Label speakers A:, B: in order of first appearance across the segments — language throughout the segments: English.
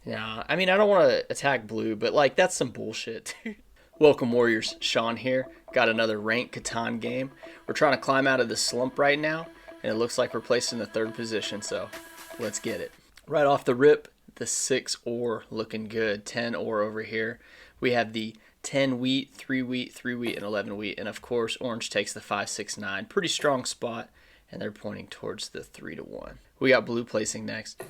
A: Yeah, I mean, I don't want to attack blue, but like that's some bullshit. Welcome, Warriors. Sean here. Got another ranked Catan game. We're trying to climb out of the slump right now, and it looks like we're placed in the third position, so let's get it. Right off the rip, the 6 ore looking good. 10 ore over here. We have the 10 wheat, 3 wheat, 3 wheat, and 11 wheat. And of course, orange takes the 5, 6, 9. Pretty strong spot, and they're pointing towards the 3 to 1. We got blue placing next.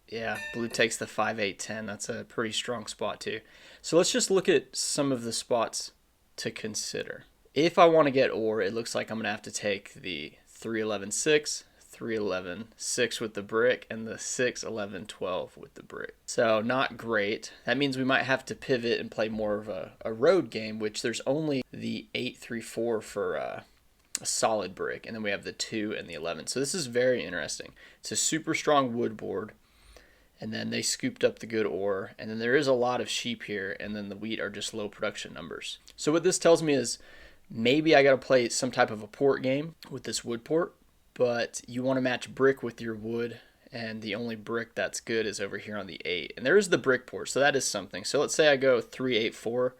A: Yeah, blue takes the 5, 8, 10. That's a pretty strong spot too. So let's just look at some of the spots to consider. If I want to get ore, it looks like I'm going to have to take the 3, 11, 6, 3, 11, 6 with the brick, and the 6, 11, 12 with the brick. So not great. That means we might have to pivot and play more of a road game, which there's only the 8, 3, 4 for a solid brick, and then we have the 2 and the 11. So this is very interesting. It's a super strong wood board. And then they scooped up the good ore, and then there is a lot of sheep here, and then the wheat are just low production numbers. So what this tells me is maybe I got to play some type of a port game with this wood port, but you want to match brick with your wood, and the only brick that's good is over here on the 8. And there is the brick port, so that is something. So let's say I go 3, 8, 4,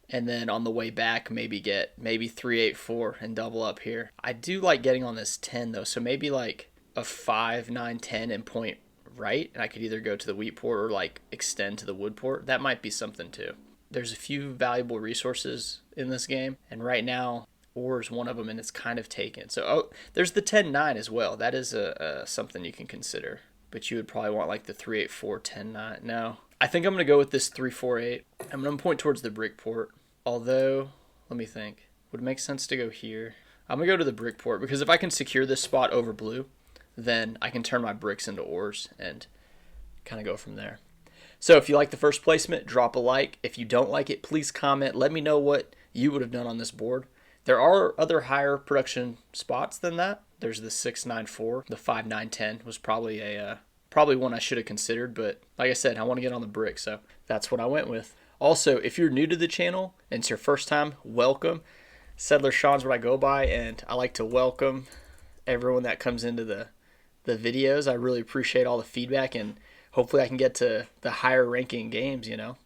A: and then on the way back get 3, 8, 4 and double up here. I do like getting on this 10 though, so maybe like a 5, 9, 10 and point right, and I could either go to the wheat port or like extend to the wood port. That might be something too. There's a few valuable resources in this game, and right now ore is one of them, and it's kind of taken. So there's the 10-9 as well. That is something you can consider, but you would probably want like the 3, 8, 4, 10, 9. No, I think I'm gonna go with this 3, 4, 8. I'm gonna point towards the brick port, although let me think, would it make sense to go here? I'm gonna go to the brick port because if I can secure this spot over blue, then I can turn my bricks into ores and kind of go from there. So if you like the first placement, drop a like. If you don't like it, please comment. Let me know what you would have done on this board. There are other higher production spots than that. There's the 6, 9, 4. The 5, 9, 10 was probably probably one I should have considered, but like I said, I want to get on the brick, so that's what I went with. Also, if you're new to the channel and it's your first time, welcome. Settler Sean's what I go by, and I like to welcome everyone that comes into the videos. I really appreciate all the feedback, and hopefully I can get to the higher ranking games, you know.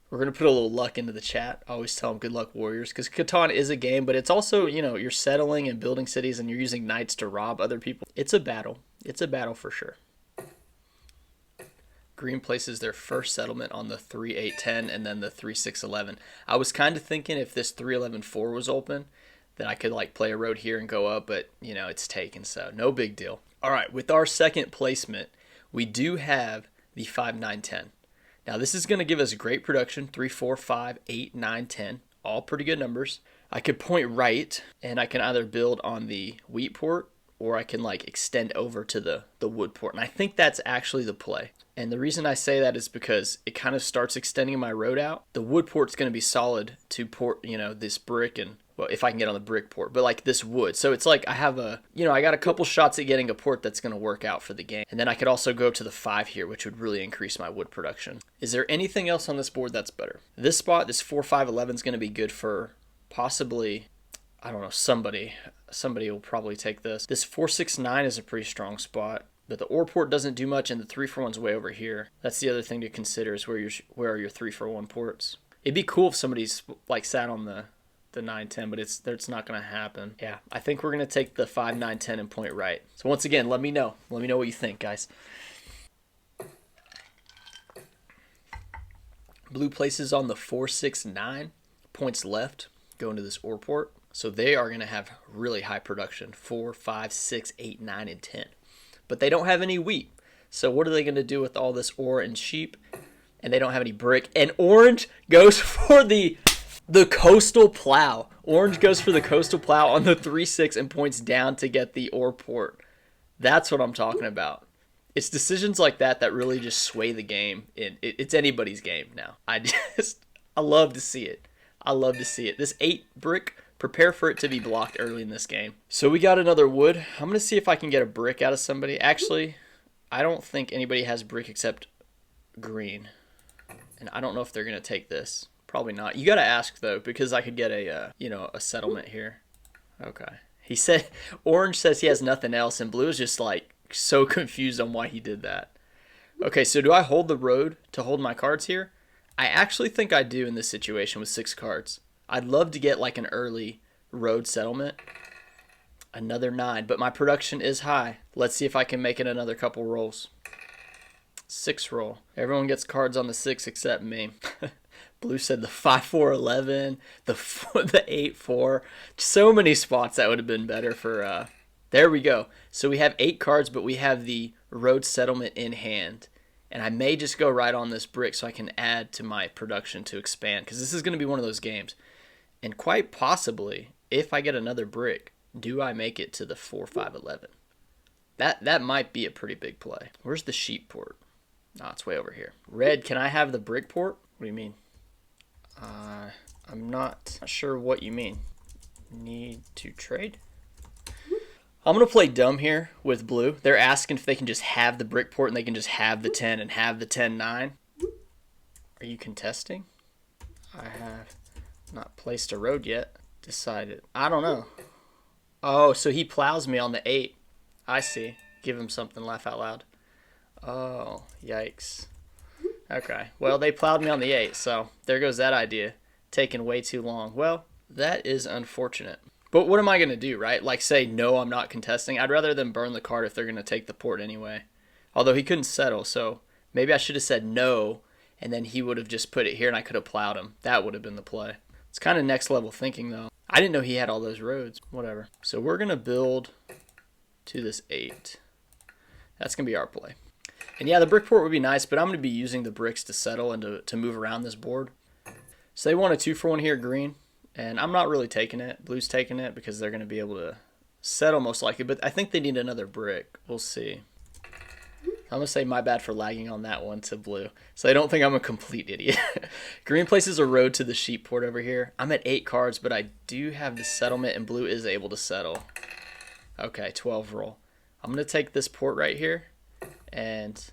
A: We're going to put a little luck into the chat. I always tell them good luck, Warriors, because Catan is a game, but it's also, you know, you're settling and building cities and you're using knights to rob other people. It's a battle. It's a battle for sure. Green places their first settlement on the 3, 8, 10 and then the 3, 6, 11. I was kind of thinking if this 3, 11, 4 was open, then I could like play a road here and go up, but you know, it's taken, so no big deal. All right, with our second placement, we do have the 5, 9, 10. Now this is going to give us great production, 3, 4, 5, 8, 9, 10, all pretty good numbers. I could point right, and I can either build on the wheat port, or I can like extend over to the wood port, and I think that's actually the play. And the reason I say that is because it kind of starts extending my road out. The wood port's going to be solid to port, you know, this brick and, well, if I can get on the brick port, but like this wood. So it's like I have I got a couple shots at getting a port that's going to work out for the game. And then I could also go to the 5 here, which would really increase my wood production. Is there anything else on this board that's better? This spot, this 4, 5, 11 is going to be good for possibly, I don't know, somebody will probably take this. This 4, 6, 9 is a pretty strong spot. But the ore port doesn't do much, and the 3 for 1's way over here. That's the other thing to consider is where are your 3 for 1 ports. It'd be cool if somebody's like sat on the 9, 10, but it's not going to happen. Yeah, I think we're going to take the 5, 9, 10 and point right. So once again, let me know. Let me know what you think, guys. Blue places on the 4, 6, 9, points left, going to this ore port. So they are going to have really high production, 4, 5, 6, 8, 9, and 10. But they don't have any wheat. So what are they going to do with all this ore and sheep? And they don't have any brick. And orange goes for the coastal plow. Orange goes for the coastal plow on the 3, 6 and points down to get the ore port. That's what I'm talking about. It's decisions like that that really just sway the game. It's anybody's game now. I love to see it. I love to see it. This 8 brick, prepare for it to be blocked early in this game. So we got another wood. I'm going to see if I can get a brick out of somebody. Actually, I don't think anybody has brick except green. And I don't know if they're going to take this. Probably not. You got to ask, though, because I could get a settlement here. Okay. He said, orange says he has nothing else, and blue is just like so confused on why he did that. Okay, so do I hold the road to hold my cards here? I actually think I do in this situation with 6 cards. I'd love to get like an early road settlement. Another 9, but my production is high. Let's see if I can make it another couple rolls. 6 roll. Everyone gets cards on the 6 except me. Blue said the 5-4-11, the 8-4. So many spots that would have been better for... There we go. So we have 8 cards, but we have the road settlement in hand. And I may just go right on this brick so I can add to my production to expand. Because this is going to be one of those games. And quite possibly, if I get another brick, do I make it to the 4-5-11? That might be a pretty big play. Where's the sheep port? Oh, it's way over here. Red, can I have the brick port? What do you mean? I'm not sure what you mean. Need to trade? I'm going to play dumb here with blue. They're asking if they can just have the brick port and they can just have the 10 and have the 10-9. Are you contesting? I have not placed a road yet. Decided. I don't know. Oh, so he plows me on the 8. I see. Give him something, laugh out loud. Oh, yikes. Okay, well, they plowed me on the 8, so there goes that idea. Taking way too long. Well, that is unfortunate. But what am I going to do, right? Like, say, no, I'm not contesting. I'd rather them burn the card if they're going to take the port anyway. Although he couldn't settle, so maybe I should have said no, and then he would have just put it here and I could have plowed him. That would have been the play. It's kind of next level thinking, though. I didn't know he had all those roads. Whatever. So we're going to build to this 8. That's going to be our play. And yeah, the brick port would be nice, but I'm going to be using the bricks to settle and to move around this board. So they want a 2-for-1 here, green. And I'm not really taking it. Blue's taking it because they're going to be able to settle most likely. But I think they need another brick. We'll see. I'm going to say my bad for lagging on that one to blue. So they don't think I'm a complete idiot. Green places a road to the sheep port over here. I'm at 8 cards, but I do have the settlement, and blue is able to settle. Okay, 12 roll. I'm going to take this port right here, and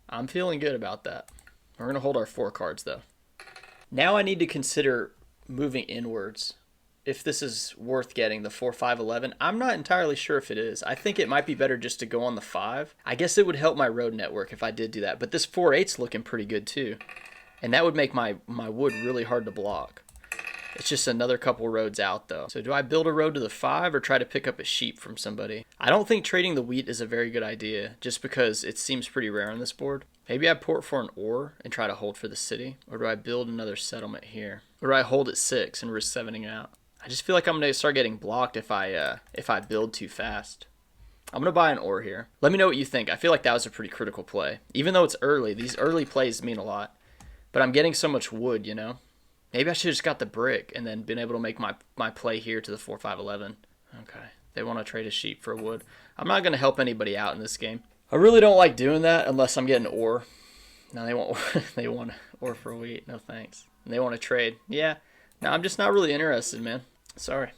A: I'm feeling good about that. We're going to hold our 4 cards, though. Now I need to consider moving inwards. If this is worth getting the 4-5-11, I'm not entirely sure if it is. I think it might be better just to go on the 5. I guess it would help my road network if I did do that. But this 4-8's looking pretty good too. And that would make my wood really hard to block. It's just another couple roads out though. So do I build a road to the 5 or try to pick up a sheep from somebody? I don't think trading the wheat is a very good idea just because it seems pretty rare on this board. Maybe I port for an ore and try to hold for the city. Or do I build another settlement here? Or do I hold at 6 and risk 7ing out? I just feel like I'm going to start getting blocked if I build too fast. I'm going to buy an ore here. Let me know what you think. I feel like that was a pretty critical play. Even though it's early, these early plays mean a lot. But I'm getting so much wood, you know? Maybe I should have just got the brick and then been able to make my play here to the 4-5-11. Okay. They want to trade a sheep for wood. I'm not going to help anybody out in this game. I really don't like doing that unless I'm getting ore. No, they want ore for wheat. No thanks. And they want to trade. Yeah. No, I'm just not really interested, man. Sorry.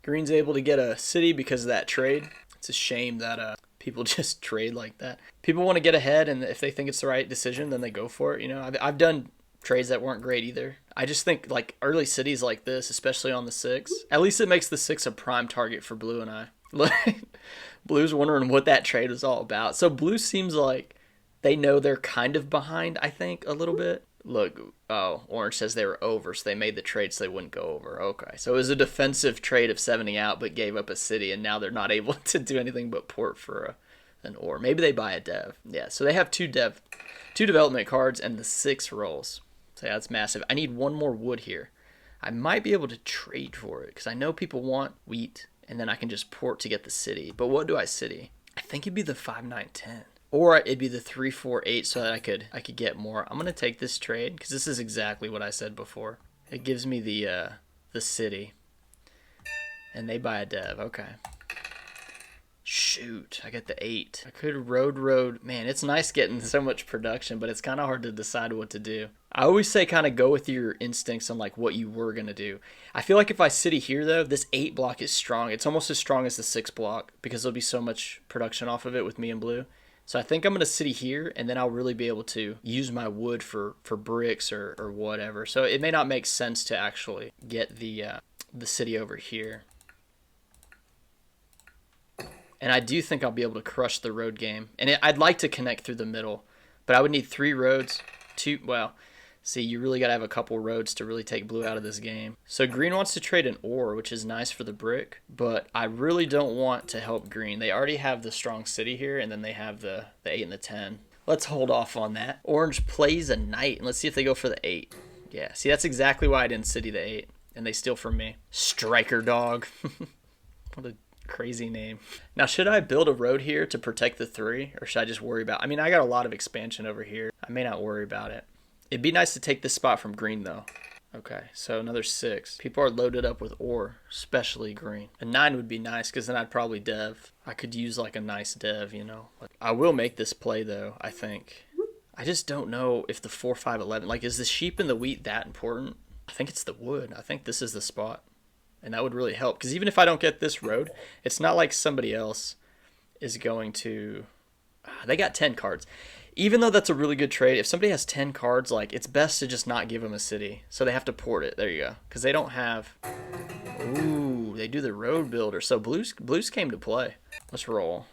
A: Green's able to get a city because of that trade. It's a shame that people just trade like that. People want to get ahead, and if they think it's the right decision, then they go for it. You know, I've done trades that weren't great either. I just think like early cities like this, especially on the 6, at least it makes the 6 a prime target for blue and I. Blue's wondering what that trade was all about. So blue seems like they know they're kind of behind, I think, a little bit. Look, oh, orange says they were over, so they made the trade so they wouldn't go over. Okay, so it was a defensive trade of 7ing out, but gave up a city, and now they're not able to do anything but port for an ore. Maybe they buy a dev. Yeah, so they have 2 development cards and the 6 rolls. So yeah, that's massive. I need 1 more wood here. I might be able to trade for it, because I know people want wheat, and then I can just port to get the city. But what do I city? I think it'd be the 5-9-10. Or it'd be the 3-4-8 so that I could get more. I'm gonna take this trade because this is exactly what I said before. It gives me the city, and they buy a dev. Okay. Shoot, I get the 8. I could road. Man, it's nice getting so much production, but it's kind of hard to decide what to do. I always say kind of go with your instincts on like what you were gonna do. I feel like if I city here though, this 8 block is strong. It's almost as strong as the 6 block because there'll be so much production off of it with me and blue. So I think I'm going to city here, and then I'll really be able to use my wood for bricks or whatever. So it may not make sense to actually get the city over here. And I do think I'll be able to crush the road game. And I'd like to connect through the middle, but I would need 3 roads. Well, see, you really got to have a couple roads to really take blue out of this game. So green wants to trade an ore, which is nice for the brick, but I really don't want to help green. They already have the strong city here, and then they have the 8 and the 10. Let's hold off on that. Orange plays a knight, and let's see if they go for the 8. Yeah, see, that's exactly why I didn't city the 8, and they steal from me. Striker dog. What a crazy name. Now, should I build a road here to protect the 3, or should I just worry about... I mean, I got a lot of expansion over here. I may not worry about it. It'd be nice to take this spot from green, though. Okay, so another 6. People are loaded up with ore, especially green. A 9 would be nice, because then I'd probably dev. I could use, like, a nice dev, you know. I will make this play, though, I think. I just don't know if the 4, 5, 11... Like, is the sheep and the wheat that important? I think it's the wood. I think this is the spot. And that would really help. Because even if I don't get this road, it's not like somebody else is going to... They got 10 cards. Even though that's a really good trade, if somebody has 10 cards, like, it's best to just not give them a city. So they have to port it. There you go. Because they don't have... Ooh, they do the road builder. So blues came to play. Let's roll.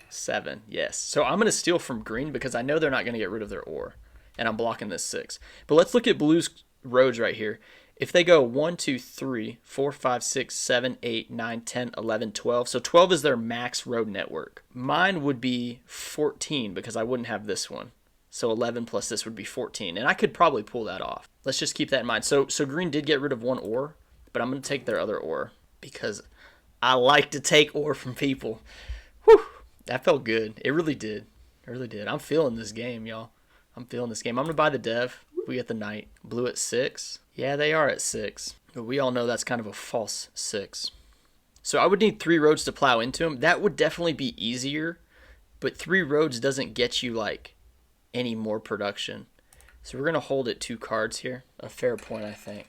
A: 7, yes. So I'm going to steal from green because I know they're not going to get rid of their ore. And I'm blocking this 6. But let's look at blues roads right here. If they go 1, 2, 3, 4, 5, 6, 7, 8, 9, 10, 11, 12. So 12 is their max road network. Mine would be 14 because I wouldn't have this one. So 11 plus this would be 14. And I could probably pull that off. Let's just keep that in mind. So green did get rid of 1 ore, but I'm going to take their other ore because I like to take ore from people. Whew, that felt good. It really did. It really did. I'm feeling this game, y'all. I'm feeling this game. I'm going to buy the dev. We get the knight. Blue at 6. Yeah, they are at 6. But we all know that's kind of a false 6. So I would need 3 roads to plow into them. That would definitely be easier. But 3 roads doesn't get you, like, any more production. So we're going to hold it 2 cards here. A fair point, I think.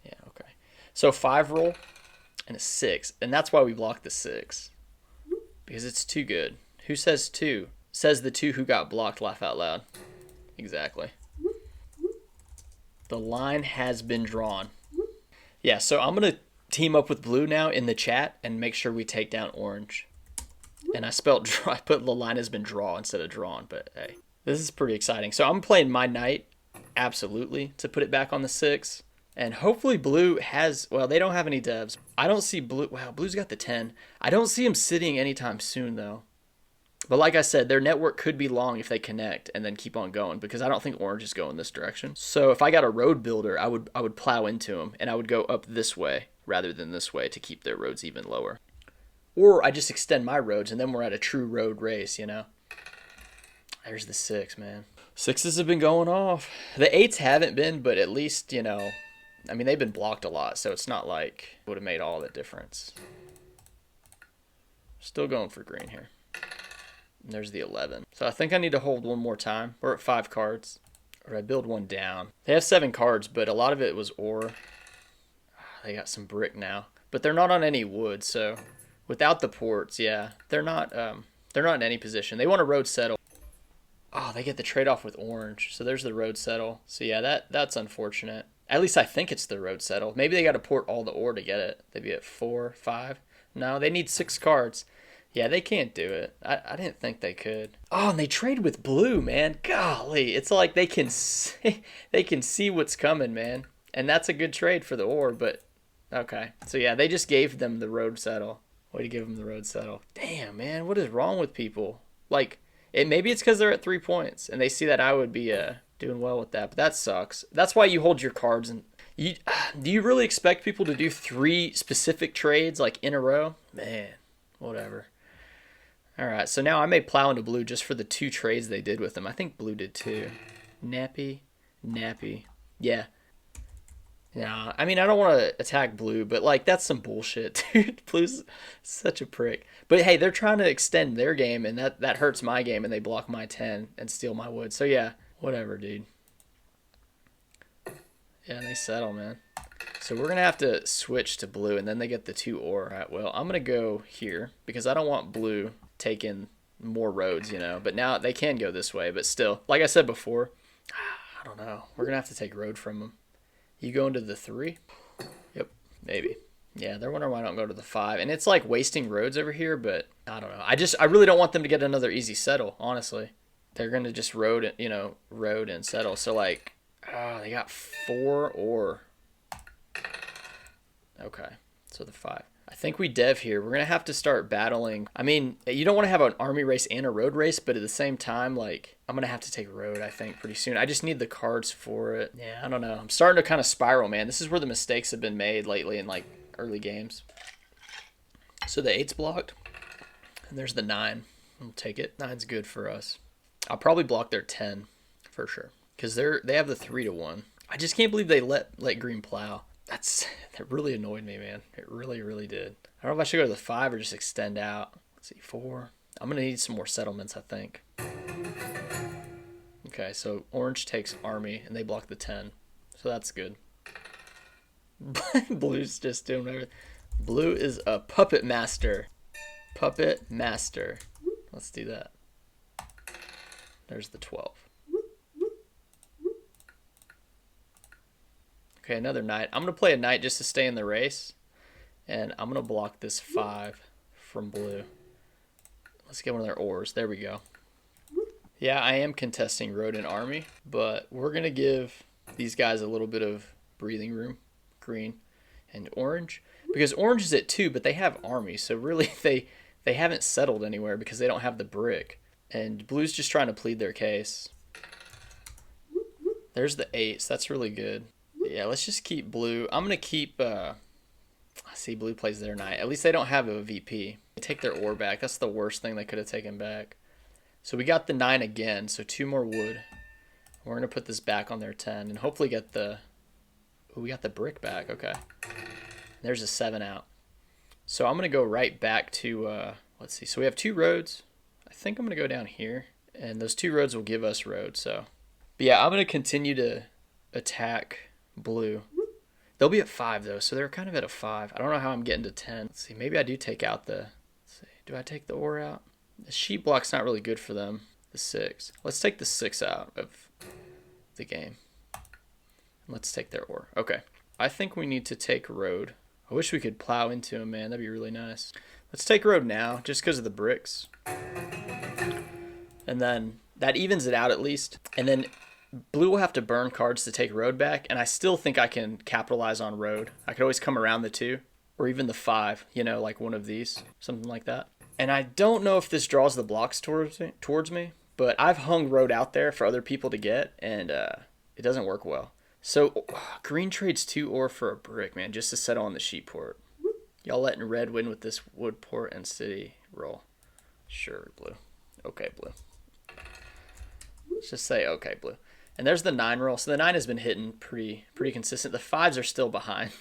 A: Yeah, okay. So 5 roll and a 6. And that's why we block the 6. Because it's too good. Who says 2? Says the 2 who got blocked, laugh out loud. Exactly. The line has been drawn. Yeah, so I'm going to team up with blue now in the chat and make sure we take down orange. And I spelled draw. I put the line has been draw instead of drawn, but hey. This is pretty exciting. So I'm playing my knight, absolutely, to put it back on the 6. And hopefully blue has, well, they don't have any devs. I don't see blue, wow, blue's got the 10. I don't see him sitting anytime soon, though. But like I said, their network could be long if they connect and then keep on going because I don't think orange is going this direction. So if I got a road builder, I would plow into them and I would go up this way rather than this way to keep their roads even lower. Or I just extend my roads and then we're at a true road race, you know. There's the 6, man. 6s have been going off. The 8s haven't been, but at least, you know, I mean, they've been blocked a lot, so it's not like it would have made all the difference. Still going for green here. And there's the 11. So I think I need to hold one more time. We're at 5 cards. Or I build one down. They have 7 cards, but a lot of it was ore. They got some brick now. But they're not on any wood, so without the ports, yeah. They're not in any position. They want a road settle. Oh, they get the trade-off with orange. So there's the road settle. So yeah, that's unfortunate. At least I think it's the road settle. Maybe they got to port all the ore to get it. They'd be at 4, 5. No, they need 6 cards. Yeah, they can't do it. I didn't think they could. Oh, and they trade with blue, man. Golly, it's like they can see what's coming, man. And that's a good trade for the ore, but okay. So yeah, they just gave them the road settle. Way to give them the road settle. Damn, man, what is wrong with people? Like, maybe it's because they're at 3 points and they see that I would be doing well with that, but that sucks. That's why you hold your cards. And do you really expect people to do 3 specific trades like in a row? Man, whatever. All right, so now I may plow into blue just for the 2 trades they did with them. I think blue did too. Nappy. Yeah. Yeah, I mean, I don't want to attack blue, but, like, that's some bullshit, dude. Blue's such a prick. But, hey, they're trying to extend their game, and that hurts my game, and they block my 10 and steal my wood. So, yeah, whatever, dude. Yeah, and they settle, man. So we're going to have to switch to blue, and then they get the 2 ore. All right, well, I'm going to go here because I don't want blue taking more roads, you know. But now they can go this way, but still, like I said before, I don't know. We're going to have to take road from them. You go into the 3? Yep, maybe. Yeah, they're wondering why I don't go to the 5. And it's like wasting roads over here, but I don't know. I really don't want them to get another easy settle, honestly. They're going to just road and settle. So like, oh, they got 4 or... Okay, so the 5. I think we dev here. We're going to have to start battling. I mean, you don't want to have an army race and a road race, but at the same time, like, I'm going to have to take road, I think, pretty soon. I just need the cards for it. Yeah, I don't know. I'm starting to kind of spiral, man. This is where the mistakes have been made lately in, like, early games. So the 8's blocked, and there's the 9. We'll take it. 9's good for us. I'll probably block their 10 for sure, because they have the 3-1. I just can't believe they let green plow. That really annoyed me, man. It really, really did. I don't know if I should go to the 5 or just extend out. Let's see, 4. I'm going to need some more settlements, I think. Okay, so orange takes army, and they block the 10. So that's good. Blue's just doing everything. Blue is a puppet master. Puppet master. Let's do that. There's the 12. Okay, another knight. I'm going to play a knight just to stay in the race. And I'm going to block this 5 from blue. Let's get one of their ores. There we go. Yeah, I am contesting road and army. But we're going to give these guys a little bit of breathing room. Green and orange. Because orange is at 2, but they have army. So really, they haven't settled anywhere because they don't have the brick. And blue's just trying to plead their case. There's the 8. So that's really good. Yeah, let's just keep blue. I'm going to keep... I see blue plays their knight. At least they don't have a VP. They take their ore back. That's the worst thing they could have taken back. So we got the 9 again. So 2 more wood. We're going to put this back on their 10. And hopefully get the... Ooh, we got the brick back. Okay. There's a 7 out. So I'm going to go right back to... let's see. So we have 2 roads. I think I'm going to go down here. And those 2 roads will give us roads. So, but yeah, I'm going to continue to attack... blue. They'll be at 5 though, so they're kind of at a 5. I don't know how I'm getting to 10. Let's see, maybe I do take out the... Let's see, do I take the ore out? The sheep block's not really good for them. The 6. Let's take the 6 out of the game. Let's take their ore. Okay. I think we need to take road. I wish we could plow into them, man. That'd be really nice. Let's take road now, just because of the bricks. And then that evens it out at least. And then... blue will have to burn cards to take road back, and I still think I can capitalize on road. I could always come around the 2, or even the 5, you know, like one of these, something like that. And I don't know if this draws the blocks towards me, but I've hung road out there for other people to get, and it doesn't work well. So green trades 2 ore for a brick, man, just to settle on the sheep port. Y'all letting red win with this wood port and city roll. Sure, blue. Okay, blue. Let's just say okay, blue. And there's the 9 roll. So the 9 has been hitting pretty consistent. The 5s are still behind.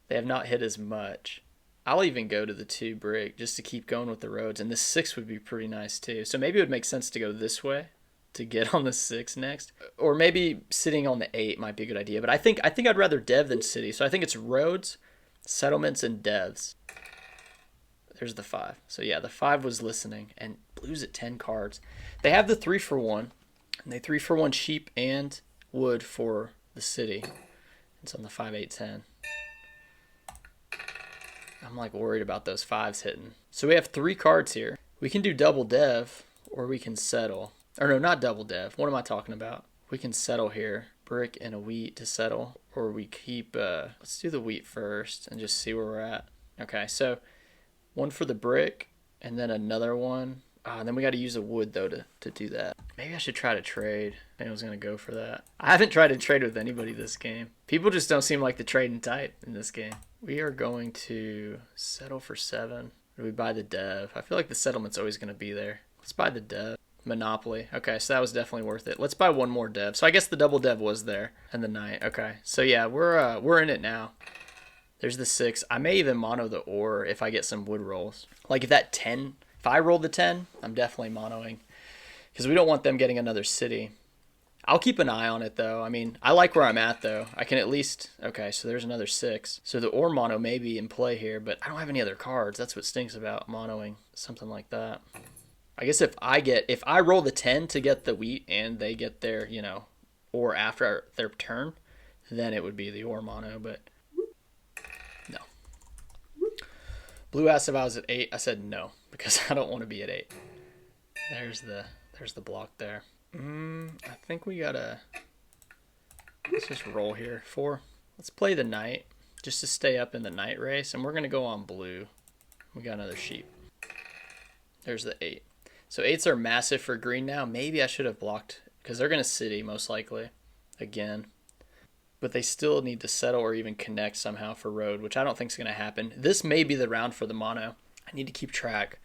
A: They have not hit as much. I'll even go to the 2 brick just to keep going with the roads. And this 6 would be pretty nice too. So maybe it would make sense to go this way to get on the 6 next. Or maybe sitting on the 8 might be a good idea. But I think I'd rather dev than city. So I think it's roads, settlements, and devs. There's the 5. So yeah, the 5 was listening. And blue's at 10 cards. They have the 3-for-1. And they 3-for-1 sheep and wood for the city. It's on the 5, 8, 10. I'm like worried about those 5s hitting. So we have 3 cards here. We can do double dev or we can settle. Or no, not double dev. What am I talking about? We can settle here. Brick and a wheat to settle. Or we keep, let's do the wheat first and just see where we're at. Okay, so 1 for the brick and then another one. And then we got to use a wood, though, to do that. Maybe I should try to trade. I was going to go for that. I haven't tried to trade with anybody this game. People just don't seem like the trading type in this game. We are going to settle for 7. Or do we buy the dev? I feel like the settlement's always going to be there. Let's buy the dev. Monopoly. Okay, so that was definitely worth it. Let's buy 1 more dev. So I guess the double dev was there. And the knight. Okay, so yeah, we're in it now. There's the 6. I may even mono the ore if I get some wood rolls. Like if that 10... If I roll the 10, I'm definitely monoing. Because we don't want them getting another city. I'll keep an eye on it, though. I mean, I like where I'm at, though. I can at least... Okay, so there's another 6. So the ore mono may be in play here, but I don't have any other cards. That's what stinks about monoing something like that. I guess if I roll the 10 to get the wheat and they get their, you know, ore after their turn, then it would be the ore mono, but... No. Blue asked if I was at 8. I said no, because I don't want to be at 8. There's the block there. I think we gotta, let's just roll here. 4. Let's play the knight, just to stay up in the knight race, and we're gonna go on blue. We got another sheep. There's the 8. So 8s are massive for green now. Maybe I should have blocked, because they're gonna city most likely, again. But they still need to settle or even connect somehow for road, which I don't think is gonna happen. This may be the round for the mono. I need to keep track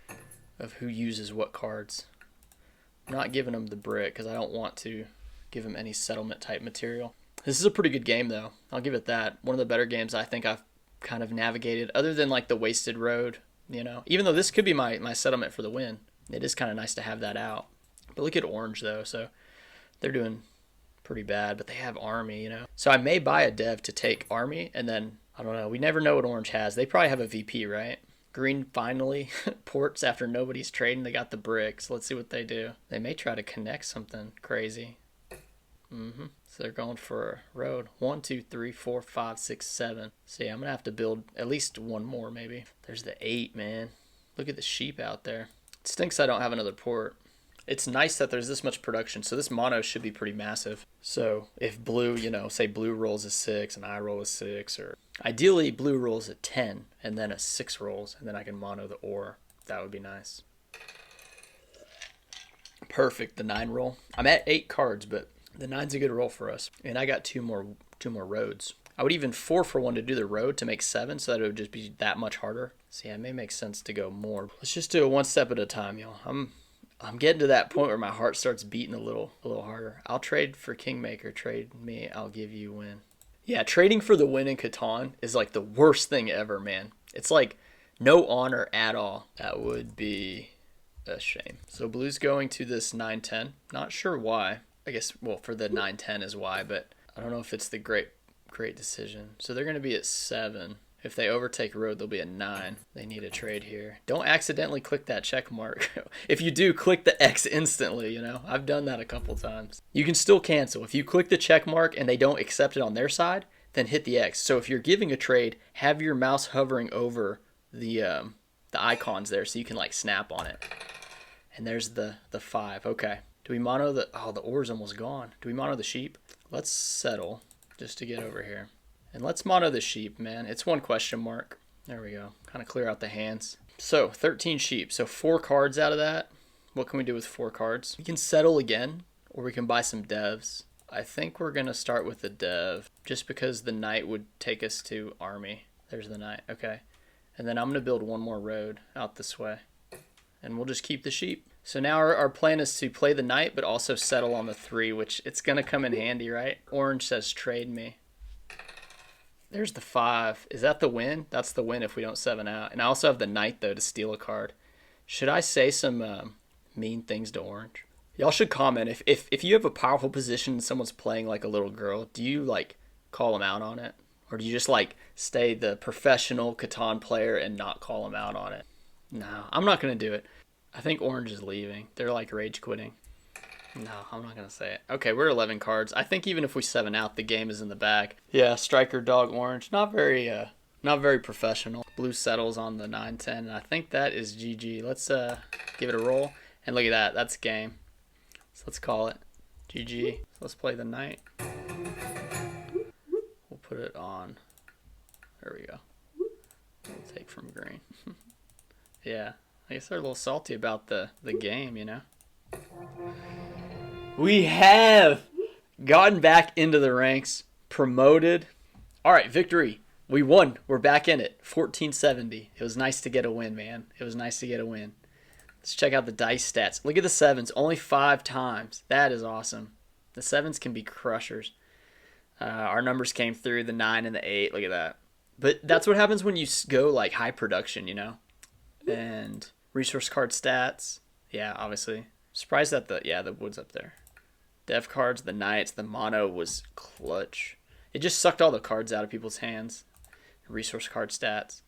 A: of who uses what cards. I'm not giving them the brick because I don't want to give them any settlement type material. This is a pretty good game though. I'll give it that. One of the better games I think I've kind of navigated, other than like the wasted road, you know. Even though this could be my settlement for the win. It is kind of nice to have that out. But look at orange though, so they're doing pretty bad, but they have army, you know. So I may buy a dev to take army, and then, I don't know, we never know what orange has. They probably have a VP, right? Green finally ports after nobody's trading. They got the bricks. Let's see what they do. They may try to connect something crazy. So they're going for a road. 1, 2, 3, 4, 5, 6, 7. So yeah, I'm going to have to build at least one more maybe. There's the 8, man. Look at the sheep out there. It stinks I don't have another port. It's nice that there's this much production, so this mono should be pretty massive. So if blue, you know, say blue rolls a 6 and I roll a 6, or ideally blue rolls a 10 and then a 6 rolls, and then I can mono the ore. That would be nice. Perfect, the 9 roll. I'm at 8 cards, but the 9's a good roll for us. And I got two more roads. I would even 4 for 1 to do the road to make 7, so that it would just be that much harder. So yeah, it may make sense to go more. Let's just do it one step at a time, y'all. I'm getting to that point where my heart starts beating a little harder. I'll trade for Kingmaker. Trade me, I'll give you win. Yeah, trading for the win in Catan is like the worst thing ever, man. It's like no honor at all. That would be a shame. So blue's going to this 9-10. Not sure why. I guess, well, for the 9-10 is why, but I don't know if it's the great decision. So they're going to be at 7. If they overtake road, they'll be at 9. They need a trade here. Don't accidentally click that check mark. If you do, click the X instantly, you know. I've done that a couple times. You can still cancel. If you click the check mark and they don't accept it on their side, then hit the X. So if you're giving a trade, have your mouse hovering over the icons there so you can like snap on it. And there's the 5. Okay. Do we mono the... Oh, the ore's almost gone. Do we mono the sheep? Let's settle just to get over here. And let's mono the sheep, man. It's one question mark. There we go. Kind of clear out the hands. So, 13 sheep. So, 4 cards out of that. What can we do with 4 cards? We can settle again, or we can buy some devs. I think we're going to start with the dev, just because the knight would take us to army. There's the knight. Okay. And then I'm going to build one more road out this way. And we'll just keep the sheep. So now our plan is to play the knight, but also settle on the 3, which it's going to come in handy, right? Orange says trade me. There's the 5. Is that the win? That's the win if we don't 7 out. And I also have the knight, though, to steal a card. Should I say some mean things to orange? Y'all should comment. If you have a powerful position and someone's playing like a little girl, do you, like, call them out on it? Or do you just, like, stay the professional Catan player and not call them out on it? No, I'm not going to do it. I think orange is leaving. They're, like, rage quitting. No, I'm not going to say it. Okay, we're 11 cards. I think even if we 7 out, the game is in the bag. Yeah, striker, dog, orange. Not very professional. Blue settles on the 9-10, and I think that is GG. Let's give it a roll. And look at that. That's game. So let's call it GG. So let's play the knight. We'll put it on. There we go. We'll take from green. Yeah, I guess they're a little salty about the game, you know. We have gotten back into the ranks, promoted. All right, victory. We won. We're back in it. 1470. It was nice to get a win, man. It was nice to get a win. Let's check out the dice stats. Look at the 7s. Only 5 times. That is awesome. The 7s can be crushers. Our numbers came through, the 9 and the 8. Look at that. But that's what happens when you go like high production, you know. And resource card stats. Yeah, obviously. Surprised that the wood's up there. Dev cards, the knights, the mono was clutch. It just sucked all the cards out of people's hands. Resource card stats.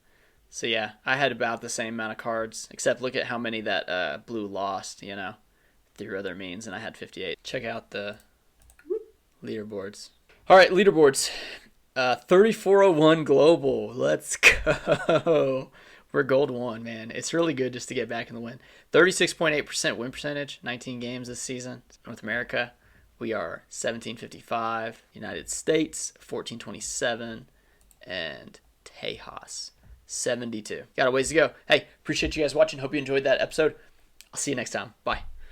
A: So yeah, I had about the same amount of cards, except look at how many that blue lost, you know, through other means, and I had 58. Check out the leaderboards. All right, leaderboards. 3401 global. Let's go. We're gold one, man. It's really good just to get back in the win. 36.8% win percentage, 19 games this season. North America, we are 1755. United States, 1427. And Tejas, 72. Got a ways to go. Hey, appreciate you guys watching. Hope you enjoyed that episode. I'll see you next time. Bye.